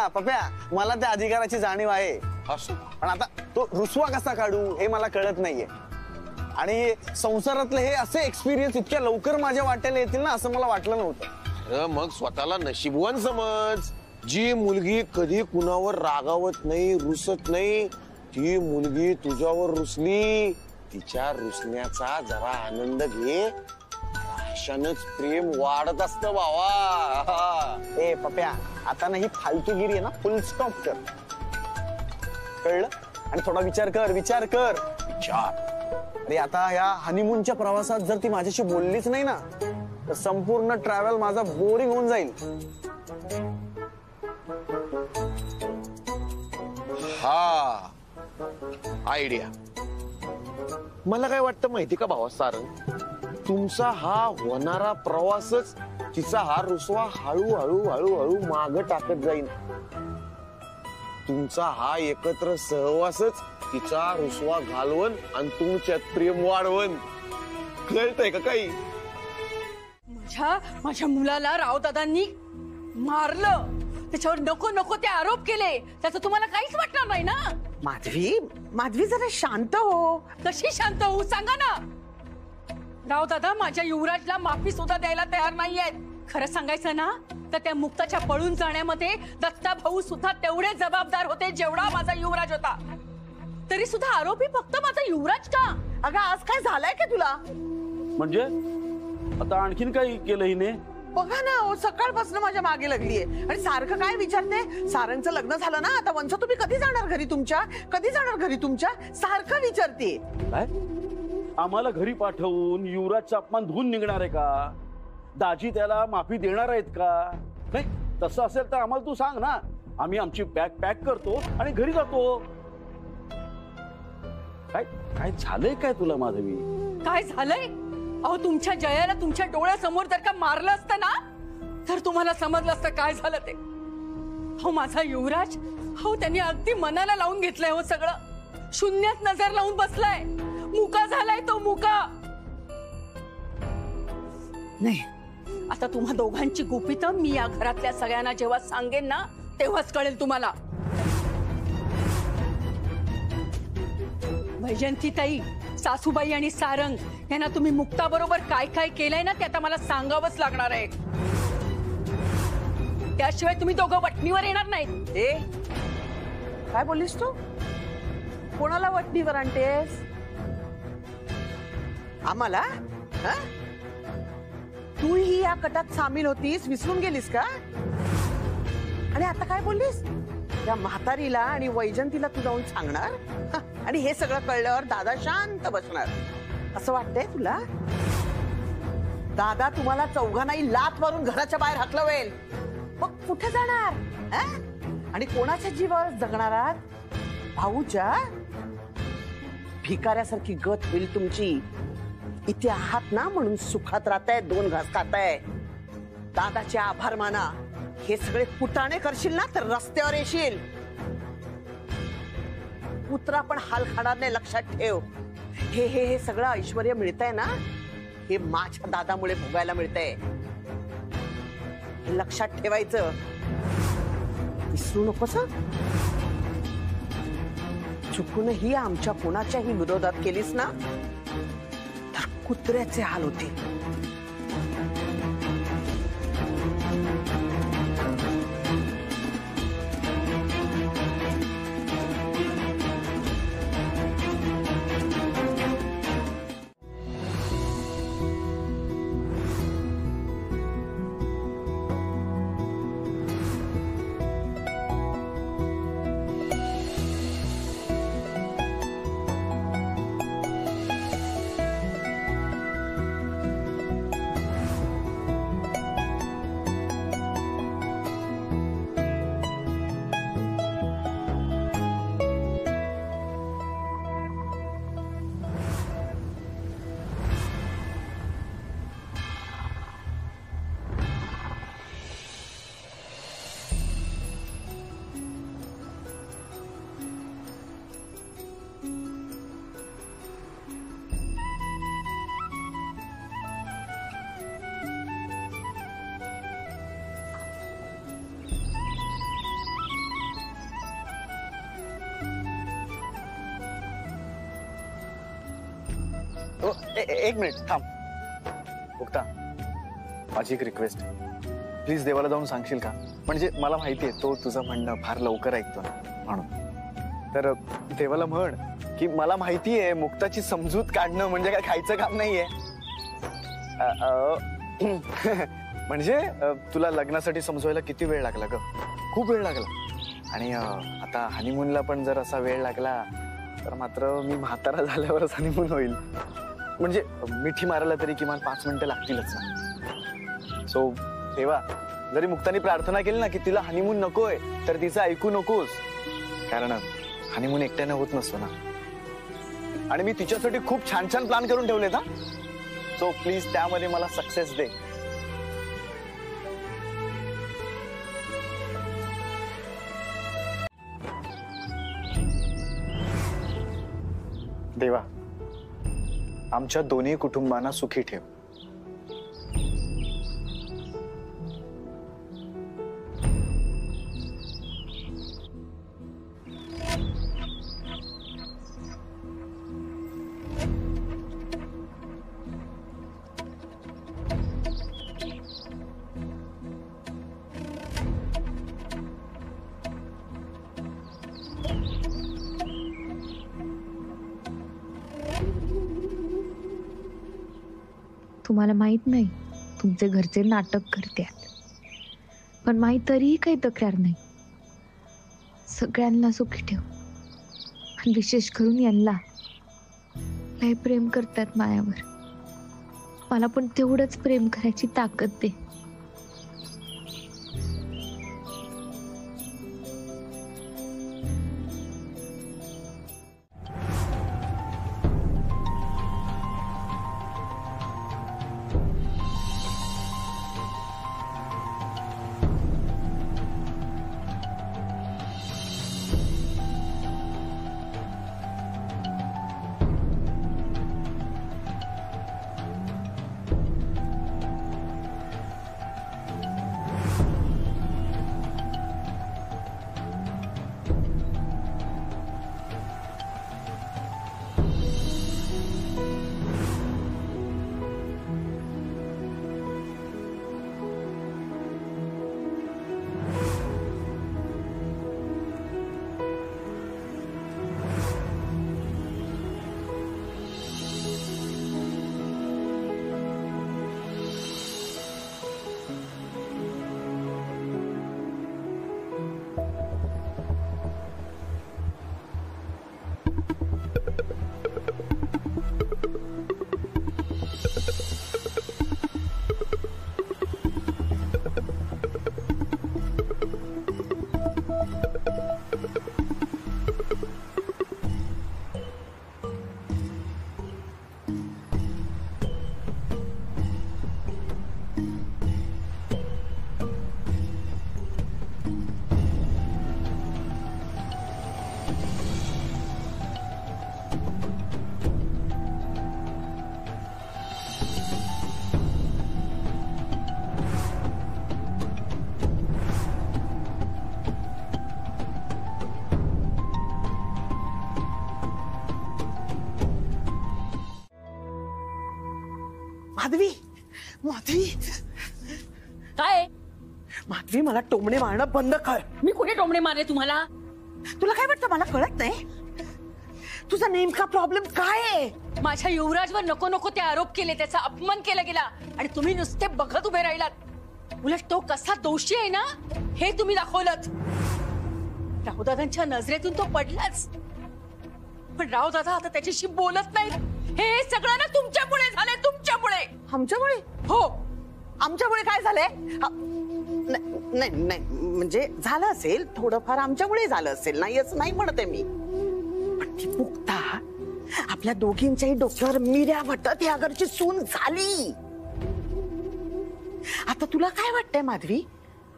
पप्या मला त्या अधिकाराची जाणीव आहे पण आता तो रुसवा कसा काढू हे मला कळत नाहीये आणि संसारातले हे असे एक्सपिरियन्स इतक्या लवकर माझ्या वाट्याला येतील ना असं मला वाटलं नव्हतं. मग स्वतःला नशीबवान समज. जी मुलगी कधी कुणावर रागावत नाही रुसत नाही ती मुलगी तुझ्यावर रुसली तिच्या रुसण्याचा जरा आनंद घे. अशानच प्रेम वाढत असतं भावा. ए पप्या आता ना ही फालतूगिरी आहे ना फुल स्टॉप कर कळलं आणि थोडा विचार कर विचार. अरे आता या हनीमूनच्या प्रवासात जर ती माझ्याशी बोललीच नाही ना तर संपूर्ण ट्रॅव्हल माझा बोरिंग होऊन जाईल. हा आयडिया. मला काय वाटतं माहिती का भावा सारंग तुमचा हा होणारा प्रवासच तिचा हा रुसवा हळूहळू हळूहळू माग टाकत जाईल. तुमचा हा एकत्र सहवासच तिचा रुसवा घालवण आणि तुमच्यात प्रेम वाढवण. कळतंय का काही? माझ्या मुलाला रावदादांनी मारलं त्याच्यावर नको नको ते आरोप केले त्याचं तुम्हाला काहीच वाटणार नाही ना. माधवी जरा शांत हो. कशी शांत होऊ सांगा ना. रावदादा माझ्या युवराजला माफी सुद्धा द्यायला तयार नाहीयेत. खरं सांगायचं ना तर त्या मुक्ताच्या पळून जाण्यामध्ये दत्ता भाऊ सुद्धा तेवढे जबाबदार होते जेवढा माझा युवराज होता. तरी सुद्धा आरोपी फक्त माझा युवराज का? अगं आज काय झालंय का तुला? म्हणजे आता आणखीन काही केलं हिने? बघा ना सकाळपासून माझ्या मागे लागलीये आणि सारखं काय विचारते. सारंगचं लग्न झालं ना आता वंश तुम्ही कधी जाणार घरी तुमच्या कधी जाणार घरी तुमच्या सारखं विचारते. काय आम्हाला घरी पाठवून युवराजचा अपमान धुवून निघणार आहे का? दाजी त्याला माफी देणार आहेत का? नाही तसं असेल तर आम्हाला तू सांग ना आम्ही आमची बॅग पॅक करतो आणि घरी जातो. काय काय झालंय काय तुला माधवी? काय झालंय? अहो तुमच्या जयाला तुमच्या डोळ्यासमोर जर का मारलं असतं ना तर तुम्हाला समजलं असतं काय झालं ते. हो माझा युवराज हो त्यांनी अगदी मनाला लावून घेतलंय. हो सगळं शून्यात नजर लावून बसलाय. मुका झालाय तो मुका. नाही आता तुम्हा दोघांची गुपित मी या घरातल्या सगळ्यांना जेव्हा सांगेन ना तेव्हाच कळेल तुम्हाला. वैजंतीताई सासूबाई आणि सारंग यांना तुम्ही मुक्ता बरोबर काय काय केलंय ना ते आता मला सांगावंच लागणार आहे. त्याशिवाय तुम्ही दोघं वटणीवर येणार नाहीत. ए काय बोललीस तू? कोणाला वटणीवर आणतेस? आम्हाला? तूही या कटात सामील होतीस विसरून गेलीस का? आणि आता काय बोललीस? त्या म्हातारीला आणि वैजंतीला तू जाऊन सांगणार आणि हे सगळं कळल्यावर दादा शांत बसणार असं वाटतंय तुला? दादा तुम्हाला चौघांनाही लाथ मारून घराच्या बाहेर हकलवेल. मग कुठे जाणार? आणि कोणाच्या जीवावर जगणार आहात? भाऊच्या? भिकाऱ्यासारखी गत होईल तुमची. इथे आहात ना म्हणून सुखात राहताय दोन घास खाताय. दादाचे आभार माना. हे सगळे कुटाणे करशील ना तर रस्त्यावर येशील. पुत्रा पण हाल खाणार नाही लक्षात ठेव. हे हे हे सगळं ऐश्वर्य मिळतंय ना हे माझ्या दादामुळे भोगायला मिळतंय. हे लक्षात ठेवायचं विसरू नकोस. चुकूनही आमच्या कोणाच्याही विरोधात केलीस ना तर कुत्र्याचे हाल होतील. एक मिनिट थांब. मुक्ता, माझी एक रिक्वेस्ट, प्लीज देवाला जाऊन सांगशील का? म्हणजे मला माहितीये तो तुझं म्हणणं फार लवकर ऐकतो ना, म्हणून. तर देवाला म्हण की मला माहितीये मुक्ताची समजूत काढणं म्हणजे काय खायचं काम नाहीये. म्हणजे तुला लग्नासाठी समजवायला किती वेळ लागला ग? खूप वेळ लागला. आणि आता हनीमूनला पण जर असा वेळ लागला तर मात्र मी म्हातारा झाल्यावरच हनीमून होईल. म्हणजे मिठी मारायला तरी किमान 5 मिनिटं लागतीलच ना. सो देवा, जरी मुक्तानी प्रार्थना केली ना की तिला हनीमून नकोय, तर तिचं ऐकू नकोस. कारण हनीमून एकट्याने होत नसतो ना. आणि मी तिच्यासाठी खूप छान छान प्लॅन करून ठेवलेत ना. सो प्लीज त्यामध्ये मला सक्सेस दे. देवा, आमच्या दोन्ही कुटुंबांना सुखी ठेव. तुम्हाला माहित नाही तुमचे घरचे नाटक करतात, पण माहीत तरीही काही तक्रार नाही. सगळ्यांना सुखी ठेव. आणि विशेष करून यांना. लय प्रेम करतात मायावर. मला पण तेवढंच प्रेम करायची ताकद दे. माधवी, माधवी, काय? माधवी, मला टोमणे मारणं बंद कर. मी कुठे टोमणे मारले तुम्हाला? तुला काय वाटतं मला कळत नाही? तुझा नेमका प्रॉब्लेम काय आहे? माझ्या युवराजवर नको नको ते आरोप केले, त्याचा अपमान केला गेला आणि तुम्ही नुसते बघत उभे राहिलात. उलट तो कसा दोषी आहे ना हे तुम्ही दाखवलंत. रावदादांच्या नजरेतून तो पडलाच, पण रावदादा आता त्याच्याशी बोलत नाहीत. हे सगळं ना तुमच्यामुळे झालंय, तुमच्यामुळे. आमच्यामुळे? हो. आमच्यामुळे काय झालंय? नाही नाही, म्हणजे झालं असेल थोडंफार, आमच्यामुळे झालं असेल, नाही असं नाही म्हणते मी. पण ती मुक्ता आपल्या दोघींच्याही डोक्यावर मिऱ्या वाटत या घरची सून झाली. आता तुला काय वाटतंय माधवी,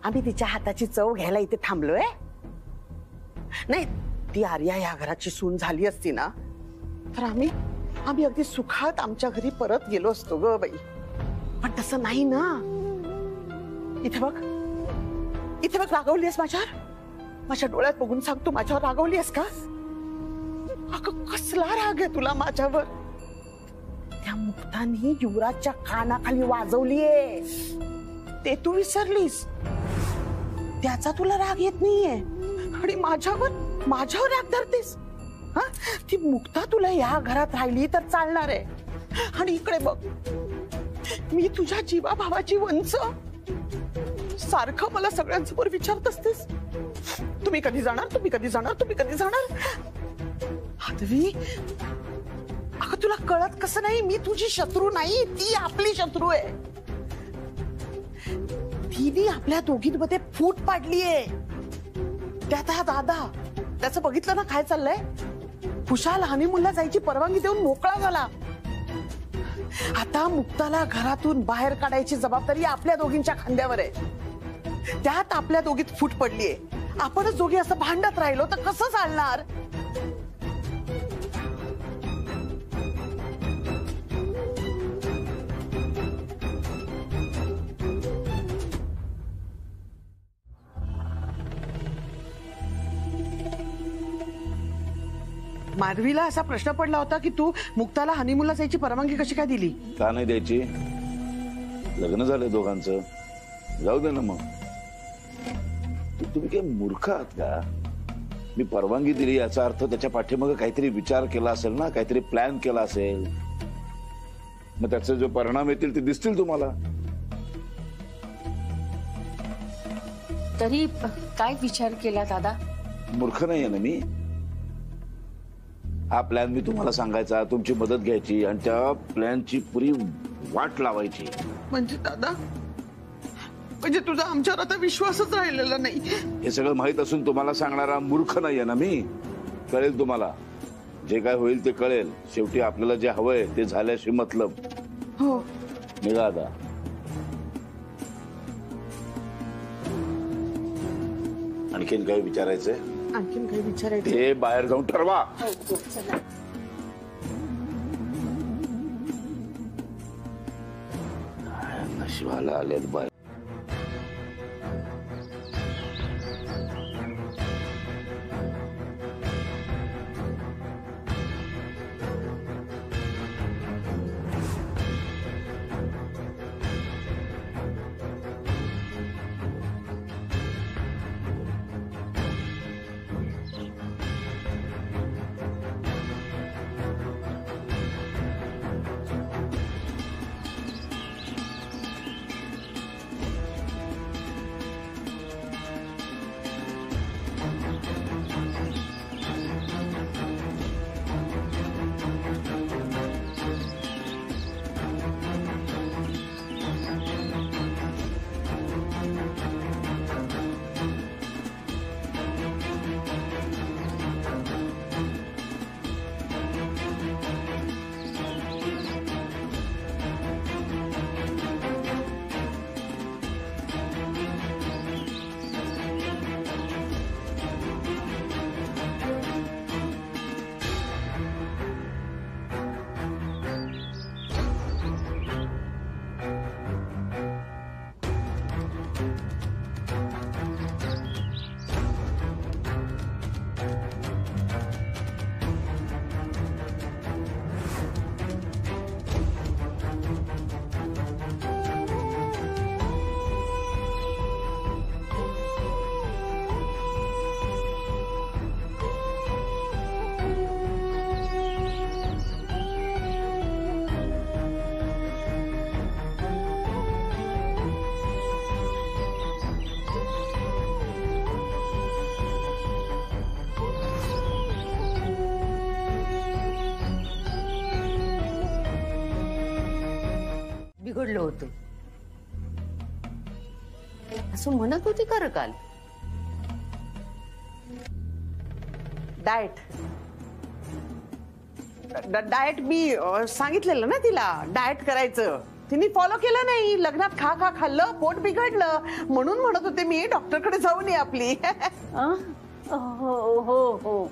आम्ही तिच्या हाताची चव घ्यायला इथे थांबलोय? नाही, ती आर्या या घराची सून झाली असती ना तर आम्ही अगदी सुखात आमच्या घरी परत गेलो असतो ग बाई. पण तसं नाही ना. इथे बघ, इथे बघ, रागवलीस माझ्यावर? माझ्या डोळ्यात बघून सांग, तू माझ्यावर रागवलीस का? अगं कसला राग आहे तुला माझ्यावर? त्या मुक्तानी युवराजच्या कानाखाली वाजवलीये ते तू विसरलीस. त्याचा तुला राग येत नाहीये आणि माझ्यावर राग धरतेस. हा, ती मुक्ता तुला या घरात राहिली तर चालणार आहे. आणि इकडे बघ, मी तुझ्या जीवा भावाची वंच. सारखं मला सगळ्यांसमोर विचारत असतेस, तुम्ही कधी जाणार, तुम्ही कधी जाणार, तुम्ही कधी जाणार. हादवी, अगं तुला कळत कसं नाही, मी तुझी शत्रू नाही, ती आपली शत्रू आहे. तिने आपल्या दोघींमध्ये फूट पाडलीये. त्यात हा दादा, त्याचं बघितलं ना काय चाललंय. खुशाल हनीमूनला जायची परवानगी देऊन मोकळा झाला. आता मुक्ताला घरातून बाहेर काढायची जबाबदारी आपल्या दोघींच्या खांद्यावर आहे. त्यात आपल्या दोघीत फूट पडलीये. आपणच दोघी असं भांडत राहिलो तर कसं चालणार. माधवीला असा प्रश्न पडला होता की तू मुक्ताला हनीमूनला जायची परवानगी कशी काय दिली. का नाही द्यायची, लग्न झालं दोघांचं, जाऊ दे ना मग. तुम्ही काय मूर्ख आहात का. मी परवानगी दिली याचा अर्थ त्याच्या पाठीमागे काहीतरी विचार केला असेल ना, काहीतरी प्लॅन केला असेल. मग त्याचे जो परिणाम येतील ते दिसतील तुम्हाला. तरी काय विचार केला दादा. मूर्ख नाहीये ना मी. हा प्लॅन मी तुम्हाला सांगायचा, तुमची मदत घ्यायची आणि त्या प्लॅनची पुरी वाट लावायची. म्हणजे दादा, म्हणजे तुझा आमच्यावर आता विश्वासच राहिलेला नाही. हे सगळं माहित असून तुम्हाला सांगणारा मूर्ख नाहीये ना मी. कळेल तुम्हाला, जे काय होईल ते कळेल. शेवटी आपल्याला जे हवंय ते झाल्याशी मतलब. हो, निघा आता. आणखीन काय विचारायचंय. आणखीन काही विचारायचं. ते बाहेर जाऊन ठरवा. नशिबाला आलेत बाहेर. बिघडलं होतं असं म्हणत होती खरं काल. डाएट मी सांगितलेलं ना तिला डाएट करायचं. तिने फॉलो केलं नाही. लग्नात खा खा खाल्लं, पोट बिघडलं. म्हणून म्हणत होते मी डॉक्टरकडे जाऊन ये आपली. हो हो हो.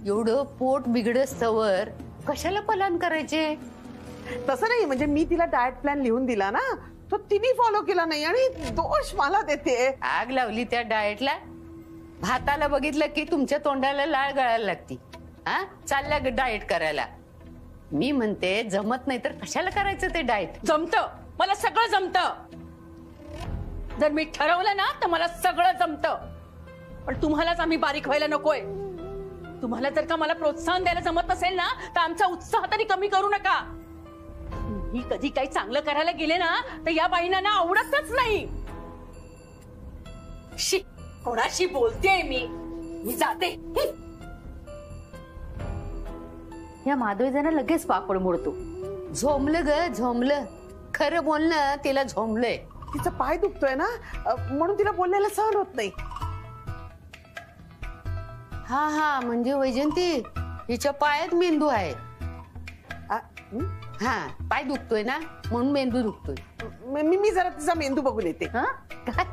एवढं पोट बिघडस्तवर कशाला पलान करायचे. तसं नाही, म्हणजे मी तिला डाएट प्लॅन लिहून दिला ना, तो तिने फॉलो केला नाही आणि दोष मला देते. आग लावली त्या डाएटला. भाताला बघितलं की तुमच्या तोंडाला लाळ गळायला लागती. हा, चालल्या डाएट करायला. मी म्हणते जमत नाही तर कशाला करायचं ते डाएट? जमत, मला सगळं जमत. जर मी ठरवलं ना तर मला सगळं जमत. पण तुम्हालाच आम्ही बारीक व्हायला नकोय. तुम्हाला जर का मला प्रोत्साहन द्यायला जमत नसेल ना तर आमचा उत्साह तरी कमी करू नका. मी कधी काही चांगलं करायला गेले ना तर या बाईंना ना आवडतच नाही. शी, कोणाशी बोलतेय मी जाते. या माधवी जण लगेच पापड मोडतो. झोंबलं ग झोंबलं. खरं बोलणं तिला झोंबलंय. तिचा पाय दुखतोय ना म्हणून तिला बोलण्याला सहन होत नाही. हा हा, म्हणजे वैजंती हिच्या पायात मेंदू आहे. हा, पाय दुखतोय ना म्हणून मेंदू दुखतोय. मी जरा तिचा मेंदू बघून येते. हा काय?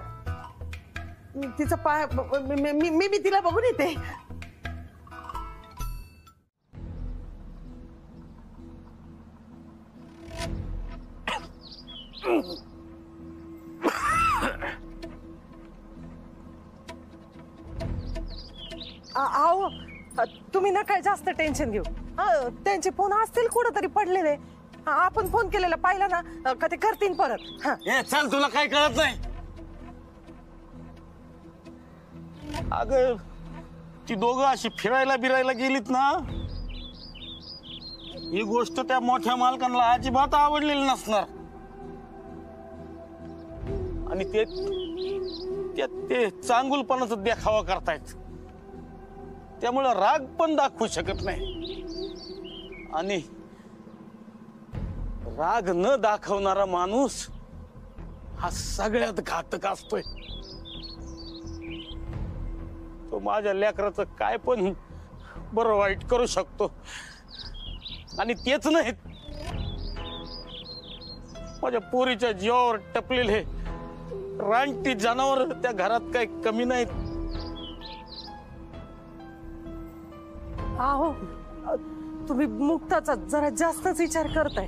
तिचा पाय मी तिला बघून येते. आओ तुम्ही ना काय जास्त टेन्शन घेऊ. त्यांचे फोन असतील कुठंतरी पडलेले. आपण फोन केलेला पाहिला ना का ते करतील परत. ए चल, तुला काय कळत नाही. अग ती दोघं अशी फिरायला बिरायला गेलीत ना, ही गोष्ट त्या मोठ्या मालकांना अजिबात आवडलेली नसणार. आणि ते चांगुलपणाचा देखावा करतायत. त्यामुळे राग पण दाखवू शकत नाही. आणि राग न दाखवणारा माणूस हा सगळ्यात घातक असतोय. तो माझ्या लेकराचं काय पण बरं वाईट करू शकतो. आणि तेच नाही, माझ्या पोरीच्या जीवावर टपलेले रानटी जनावर त्या घरात काही कमी नाहीत. आहो तुम्ही मुक्ताचा जरा जास्तच विचार करताय.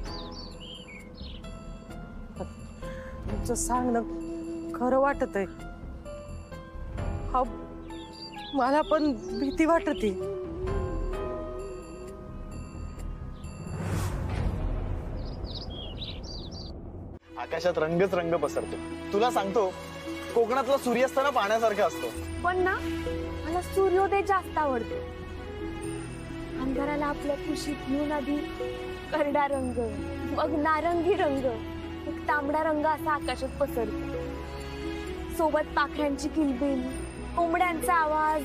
तुमचं सांगणं खरं वाटत आहे. मला पण भीती वाटते. आकाशात रंगच रंग पसरतो. तुला सांगतो, कोकणातला सूर्यास्त ना पाण्यासारखा असतो. पण ना मला सूर्योदय जास्त आवडतो. अंधाराला आपल्या कुशीत घेऊन आधी करडा रंग, मग नारंगी रंग, एक तांबडा रंग असा आकाशात पसरतो. सोबत पाखरांची किलबिल, कोंबड्यांचा आवाज,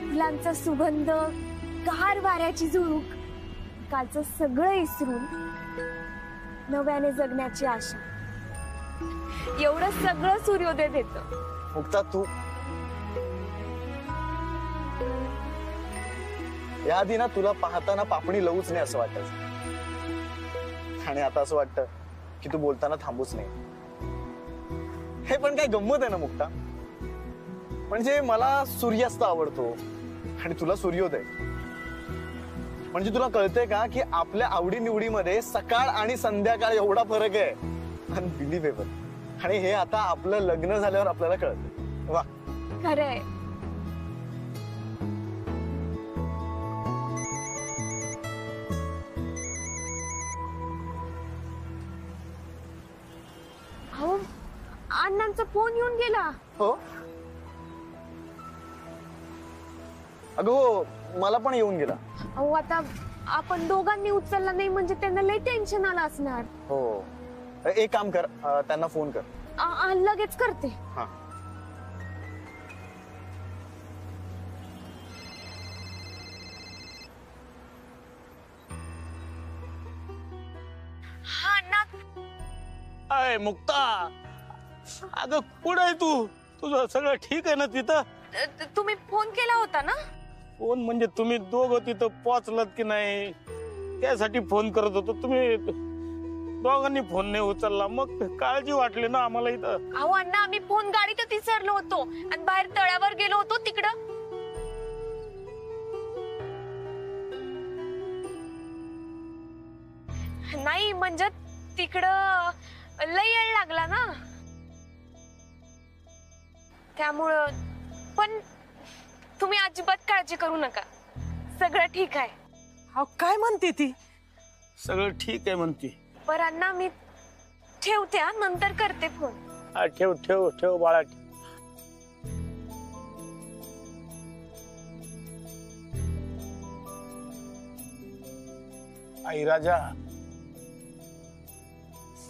फुलांचा सुगंध, गार वाऱ्याची झुळूक, कालचं सगळं इसरून नव्याने जगण्याची आशा. एवढं सगळं सूर्योदय देतं. मुक्ता, तू याआधी ना तुला पाहताना पापणी लवूच नाही असं वाटायचं. आणि आता असं वाटतं की तू बोलताना थांबूच नाही. हे पण काय गंमत आहे ना मुक्ता. म्हणजे मला सूर्यास्त आवडतो आणि तुला सूर्योदय. म्हणजे तुला कळतंय का की आपल्या आवडीनिवडीमध्ये सकाळ आणि संध्याकाळ एवढा फरक आहे. अनबिलिव्हेबल. आणि हे आता आपलं लग्न झाल्यावर आपल्याला कळतं. वा, खरंय. अहो, अण्णांचा फोन येऊन गेला. हो अगं हो, मला पण येऊन गेला. अहो, आता आपण दोघांनी उचलला नाही म्हणजे त्यांना लई टेन्शन आलं असणार. हो, एक काम कर, त्यांना फोन कर. लगेच करते. हा. हा ना. अय मुक्ता, अगं कुठं आहे तू? तुझं सगळं ठीक आहे ना तिथं? तुम्ही फोन केला होता ना? फोन म्हणजे तुम्ही दोघं तिथं पोहोचलात की नाही त्यासाठी फोन करत होतो. तुम्ही दोघांनी फोन नाही उचलला, मग काळजी वाटली ना आम्हाला इथं. अहो अण्णा, आम्ही फोन गाडीतच विसरलो होतो आणि बाहेर तळ्यावर गेलो होतो तिकडं. नाही म्हणजे तिकडं लई वेळ लागला ना त्यामुळं. पण तुम्ही अजिबात काळजी करू नका, सगळं ठीक आहे. अहो काय म्हणते ती? सगळं ठीक आहे म्हणते. पर अण्णा मी ठेवते हा, नंतर करते फोन. हा, ठेव ठेव ठेव बाळा. आई राजा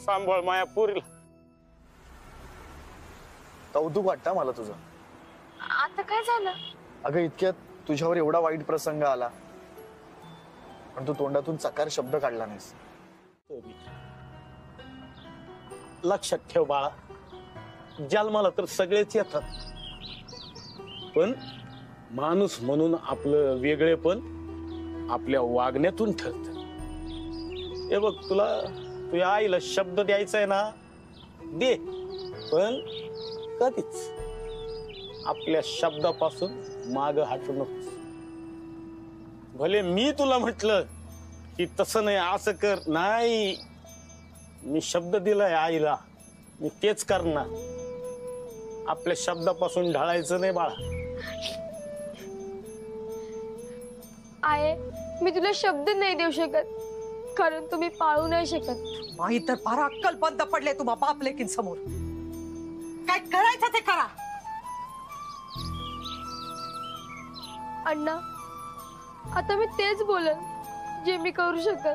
सांभाळ माया पोरीला. कौतुक वाटतं मला तुझं. आता काय झालं? अगं इतक्यात तुझ्यावर एवढा वाईट प्रसंग आला पण तू तोंडातून चकार शब्द काढला नाहीस. लक्षात ठेव बाळा, जन्माला तर सगळेच येतात पण माणूस म्हणून आपलं वेगळेपण आपल्या वागण्यातून ठरत. हे बघ, तुला तुझ्या आईला शब्द द्यायचा आहे ना, दे, पण कधीच आपल्या शब्दापासून माग हटू नकोस. भले मी तुला म्हटलं की तसं नाही, असं कर, नाही, मी शब्द दिलाय आईला, मी तेच करणार. आपल्या शब्दापासून ढाळायचं नाही बाळा. आहे मी तुला शब्द नाही देऊ शकत कारण तुम्ही पाळू नाही शकत. माही तर फार अक्कल बंद पडले तुम्हा बाप लेकीन समोर. काय करायचं ते करा. अण्णा आता मी तेच बोलन जे मी करू शकत.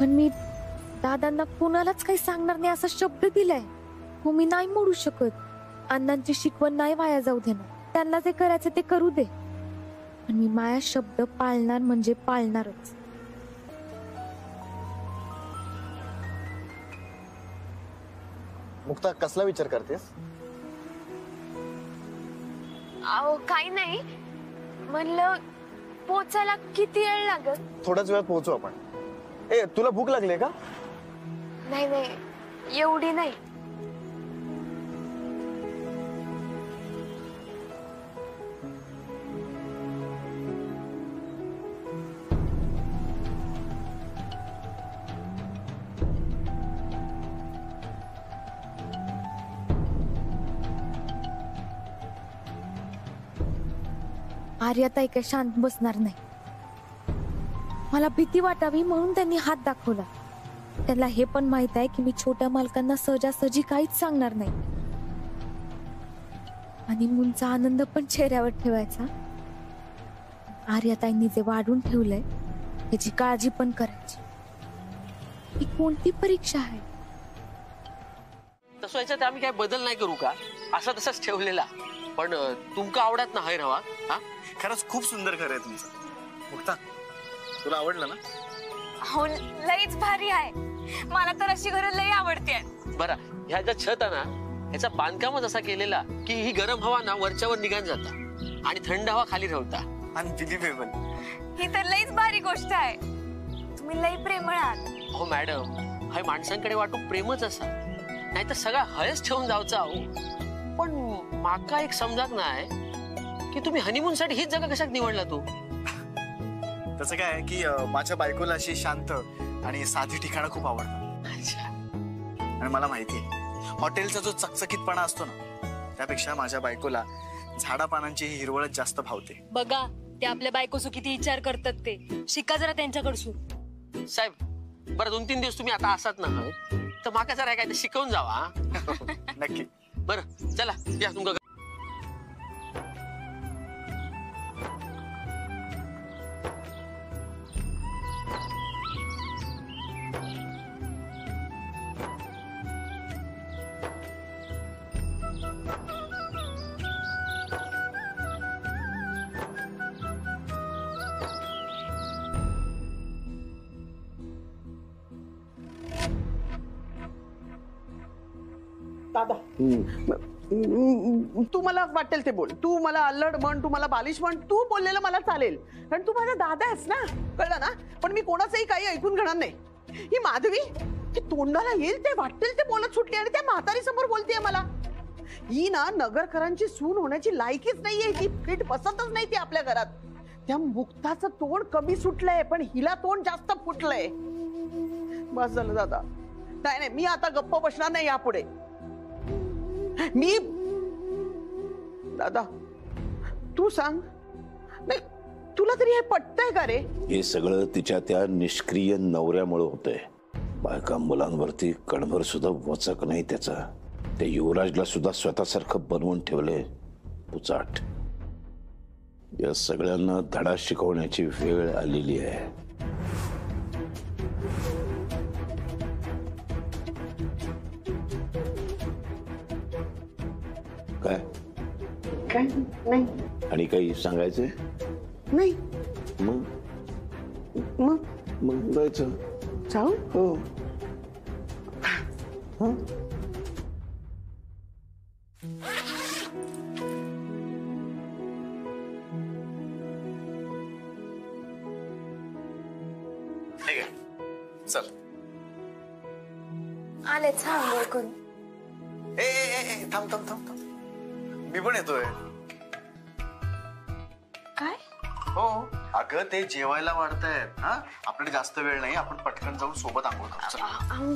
पण मी दादांना कुणालाच काही सांगणार नाही असा शब्द दिलाय. हो, मी नाही मोडू शकत. अण्णांची शिकवण नाही वाया जाऊ देणार. त्यांना जे करायचं ते करू दे, पण मी माझा शब्द पाळणार म्हणजे पाळणारच. मुक्ता, कसला विचार करतेस? अहो काही नाही, म्हणलं पोचायला किती वेळ लागत? थोड्याच वेळात पोहोचू आपण. ए, तुला भूक लागली का? नाही नाही, एवढी नाही. आर्याताई काय शांत बसणार नाही. मला भीती वाटावी म्हणून त्यांनी हात दाखवला. त्यांना हे पण माहित आहे की मी छोट्या मालकांना सहजासहजी काहीच सांगणार नाही. आणि मुलचा आनंद पण चेहऱ्यावर ठेवायचा. आर्याताईंनी जे वाढून ठेवलंय त्याची काळजी पण करायची. ही कोणती परीक्षा आहे? तसं याच्यात आम्ही काय बदल नाही करू का? असा तसाच ठेवलेला. पण तुमका आवडत ना हाय रवा. हा, खरंच खूप सुंदर घर आहे तुमचं. मुक्ता, तुला आवडलं ना? हो, लईच भारी आहे. मला तर अशी घरं लई आवडते. बरं, ह्या ज्या छत आहे ना, ह्याचा बांधकामच असा केलेला की ही गरम हवा ना वरच्यावर निघान जाता आणि थंड हवा खाली ठेवता. अनबिलिव्हेबल. ही तर लईच भारी गोष्ट आहे. तुम्ही लई प्रेमळ आहात. हो मॅडम, हाय माणसांकडे वाटू प्रेमच असा, नाही तर सगळा हयच ठेवून जावचा. अहो पण माका एक समजाक नाही की तुम्ही हनीमून साठी हीच जागा कशात निवडला तू? तसं काय आहे की माझ्या बायकोला अशी शांत आणि साधी ठिकाणं खूप आवडतात. आणि मला माहिती आहे, हॉटेलचा जो चकचकीतपणा असतो ना, त्यापेक्षा माझ्या बायकोला झाडापानांची ही हिरवळच जास्त भावते. बघा, ते आपल्या बायकोचं किती विचार करतात. ते शिका जरा त्यांच्याकडसून. साहेब, बरं 2-3 दिवस तुम्ही आता असात ना, तर माका जरा काय ते शिकवून जावा. नक्की. बरं चला या तुमका. दादा, तू मला वाटेल ते बोल. तू मला अल्लड म्हण, तू मला बालिश म्हण, तू बोललेलं मला चालेल, कारण तू माझा दादा आहेस ना, कळलं ना. पण मी कोणाचंही काही ऐकून घेणार नाही. ही माधवी ती तोंडाला येईल ते वाटेल ते बोलत सुटली आणि त्या म्हातारी समोर बोलतेय मला. ही ना नगरकरांची सून होण्याची लायकीच नाहीये. ती फिट बसतच नाही ती आपल्या घरात. त्या मुक्ताचं तोंड कमी सुटलंय पण हिला तोंड जास्त फुटलंय. बस झालं दादा. नाही नाही, मी आता गप्प बसणार नाही यापुढे. मी दादा, तू सांग. नाही तुला तरी हे पटतंय का रे? हे सगळं तिच्या त्या निष्क्रिय नवऱ्यामुळे होतंय. बायका मुलांवरती कणभर सुद्धा वचक नाही त्याचा. त्या युवराजला सुद्धा स्वतःसारखं बनवून ठेवलंय पुचाट. या सगळ्यांना धडा शिकवण्याची वेळ आलेली आहे. काय काय नाही आणि काही सांगायचंय? नाही. मग मग मग जायचं. जाऊ. हो. ठीक आहे चल. आलेच हा आंघोळ करून. ए ए ए थांब थांब थांब थांब. मी पण येतोय. काय? हो अगं ते जेवायला वाढतायत. हा आपल्याकडे जास्त वेळ नाही. आपण पटकन जाऊन सोबत आंघोळ करू.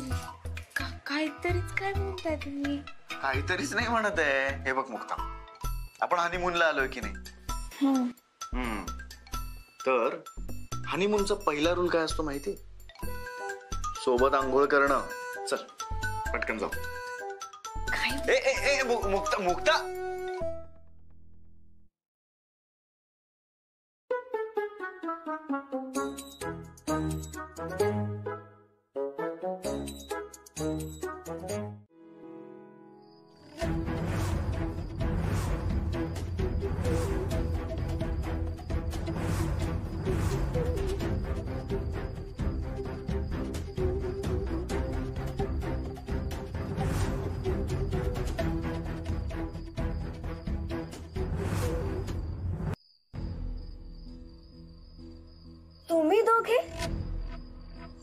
काहीतरीच काय म्हणताय तुम्ही? काहीतरीच नाही म्हणत आहे. हे बघ मुक्ता, आपण हनीमूनला आलोय की नाही? तर हनीमूनचा पहिला रूल काय असतो माहिती? सोबत आंघोळ करणं. चल पटकन जाऊ. ए ए ए मुक्ता मुक्ता.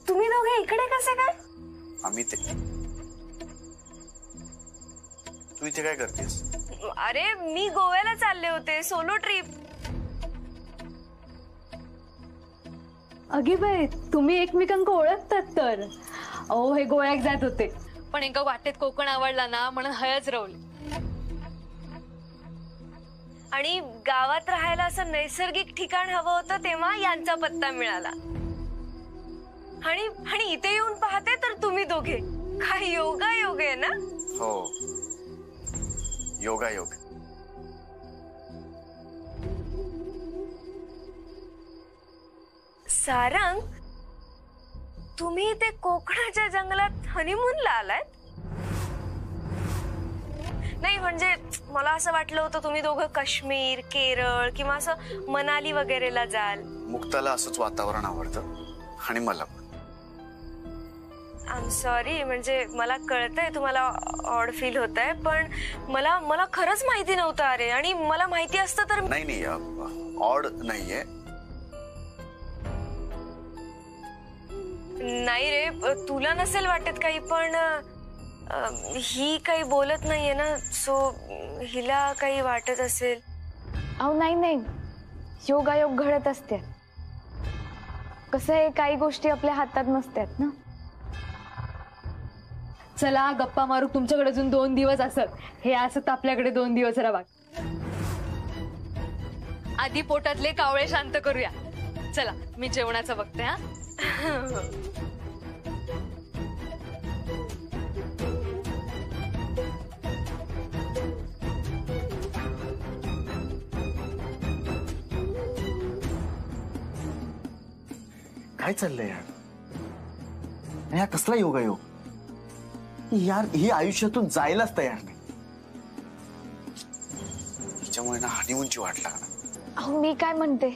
तुम्ही दोघे इकडे कसे काय? आम्ही ते. तू इथे काय करतेस? अरे मी गोव्याला चालले होते, सोलो ट्रिप. अगे बाई, तुम्ही एकमेकांक ओळखतात तर. अहो हे गोव्याक जात होते, पण एका वाटेत कोकण आवडला ना म्हणून हयच रवली. आणि गावात राहायला असं नैसर्गिक ठिकाण हवं होतं, तेव्हा यांचा पत्ता मिळाला. आणि इथे येऊन पाहते तर तुम्ही दोघे. काय योगा योग आहे ना? हो योगा योग. सारंग, तुम्ही इथे कोकणाच्या जंगलात हनीमूनला आलाय? नाही म्हणजे मला असं वाटलं होतं तुम्ही दोघं काश्मीर, केरळ किंवा असं मनाली वगैरेला जाल. मुक्ताला असंच वातावरण आवडतं आणि मला पण. आय एम सॉरी, म्हणजे मला कळतंय तुम्हाला ऑड फील होतंय, पण मला खरंच माहिती नव्हतं. अरे आणि मला माहिती असतं तर. नाही नाही ऑड नाहीये. नाही रे, तुला नसेल वाटत काही, पण ही काही बोलत नाहीये ना, सो हिला काही वाटत असेल. अहो नाही नाही, योगायोग घडत असते. कसं आहे, काही गोष्टी आपल्या हातात नसतात ना. चला गप्पा मारू, तुमच्याकडे अजून 2 दिवस असत. हे असत आपल्याकडे 2 दिवस राहा. आधी पोटातले कावळे शांत करूया. चला मी जेवणाचं बघते. हा काय चाललंय यार? हा कसला योगा योग यार? ही आयुष्यातून जायलाच तयार नाही. हिच्यामुळे ना हनीमूनची वाट लागणार. अहो मी काय म्हणते,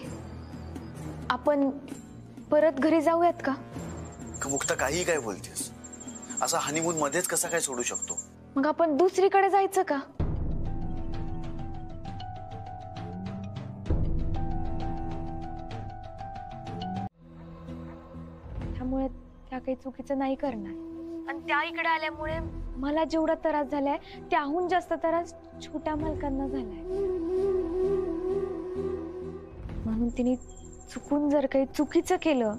आपण परत घरी जाऊयात का? मुक्ता काही काय बोलतेस? असा हनीमून मध्येच कसा काय सोडू शकतो? मग आपण दुसरीकडे जायचं का? त्यामुळे त्या काही चुकीचं नाही करणार. आणि त्या इकडे आल्यामुळे मला जेवढा त्रास झालाय त्याहून जास्त त्रास छोट्या मालकांना झालाय. म्हणून तिने चुकून जर काही चुकीचं केलं,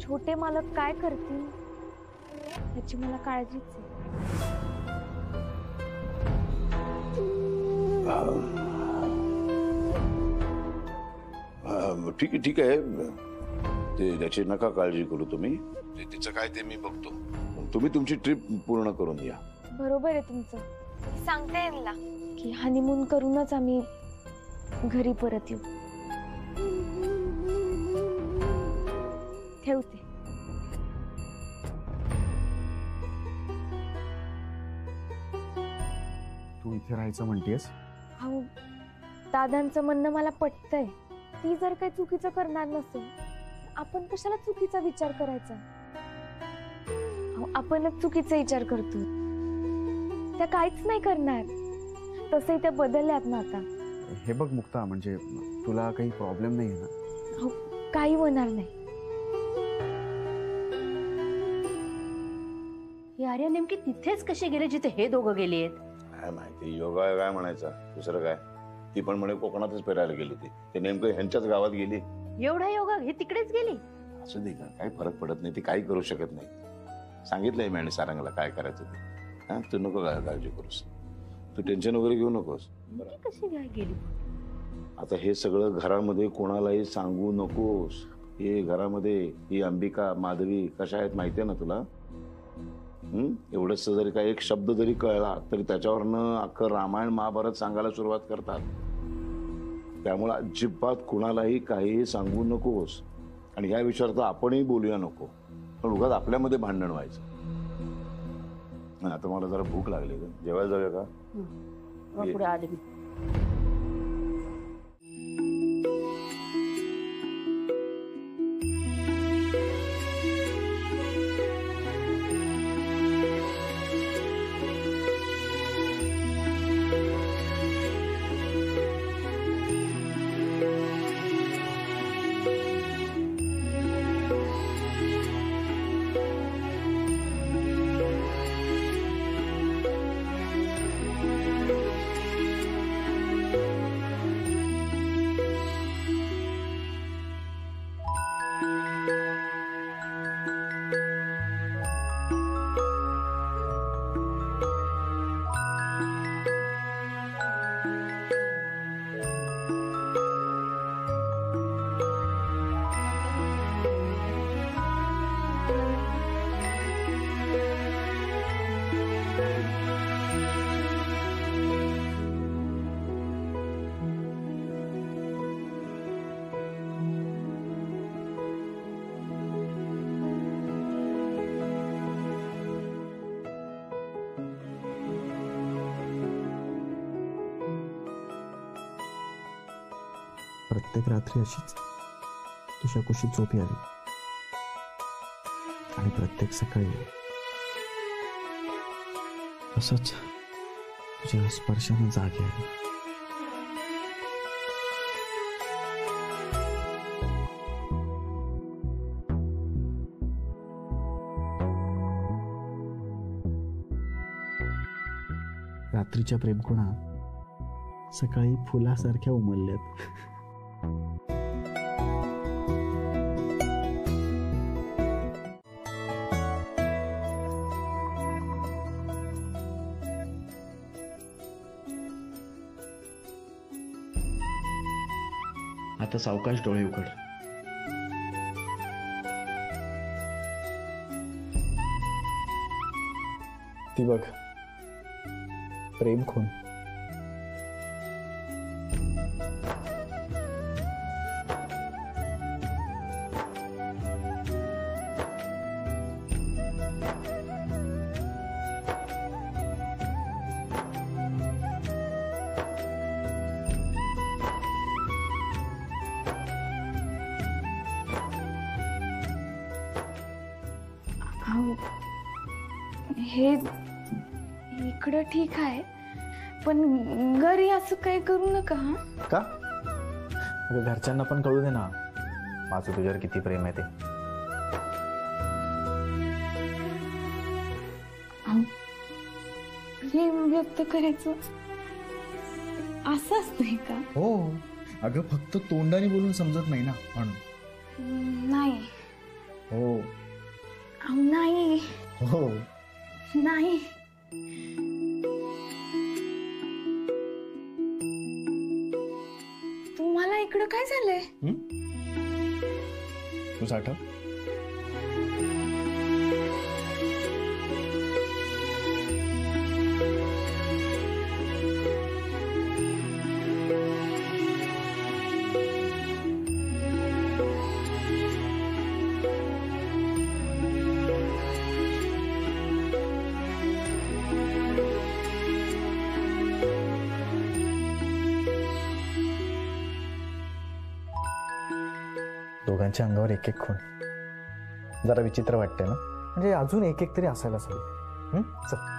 छोटे मालक काय करतील याची मला काळजीच आहे. ठीक आहे ठीक आहे, ते त्याची नका काळजी करू तुम्ही, ते तिचं काय ते मी बघतो. तुम्ही तुमची ट्रिप पूर्ण करून या. बरोबर आहे तुमचं. सांगते यांना की हनीमून करूनच आम्ही घरी परत येऊ. ठेवते. तू इथे राहायचं म्हणतेस? अहो, दादांचं म्हणणं मला पटतंय. ती जर काही चुकीचं करणार नसेल, आपण कशाला चुकीचा विचार करायचा? आपणच चुकीचा विचार करतो. त्या काहीच नाही करणार. तसंही त्या बदलल्यात ना आता. हे बघ मुक्ता, म्हणजे तुला काही प्रॉब्लेम नाही आहे ना? अहो, काही होणार नाही. आर्या नेमकी तिथेच कसे गेले जिथे हे दोघं गेले आहेत? काय माहिती, योगा काय म्हणायचा, दुसरं काय. ती पण म्हणे कोकणातच फिरायला गेली ती, ते नेमकं ह्यांच्याच गावात गेली. एवढा योगा हे तिकडेच गेली? असू दे का, काही फरक पडत नाही, ती काही करू शकत नाही. सांगितलंय मी आणि सारंगला काय करायचं ते. हा, तू नको काय काळजी करूस, तू टेन्शन वगैरे घेऊ नकोस. कशी काय गेली? आता हे सगळं घरामध्ये कोणालाही सांगू नकोस. हे घरामध्ये ही अंबिका माधवी कशा आहेत माहितीये ना तुला? एवढंच जरी काही एक शब्द जरी कळला तरी त्याच्यावरनं अख्खं रामायण महाभारत सांगायला सुरुवात करतात. त्यामुळे अजिबात कुणालाही काहीही सांगू नकोस. आणि या विषयावर तर आपणही बोलूया नको, पण उगाच आपल्यामध्ये भांडण व्हायचं. आता मला जरा भूक लागली, जेवायला जाऊया का? पुढे आले मी. प्रत्येक रात्री अशीच तुझ्या कुशीत झोप यावी आणि प्रत्येक सकाळी असंच तुझ्या स्पर्शाने जाग यावी. रात्रीच्या प्रेमखुणा सकाळी फुलासारख्या उमलल्यात. आता सावकाश डोळे उघड. ती बघ, प्रेम खून. हे इकडं ठीक आहे, पण घरी असं काही करू नका. हा का? अगं घरच्यांना पण कळू दे ना माझं तुझ्यावर किती प्रेम आहे ते. प्रेम व्यक्त करायचं असं असतंय का? हो अगं, फक्त तोंडाने बोलून समजत नाही ना म्हणून. नाही. हो. नाही. हो. नाही. तुम्हाला इकडं काय झालंय? तुझं आठव? दोघांच्या अंगावर एक एक खून, जरा विचित्र वाटतंय ना? म्हणजे अजून एक एक तरी असायलाच हवी. चल.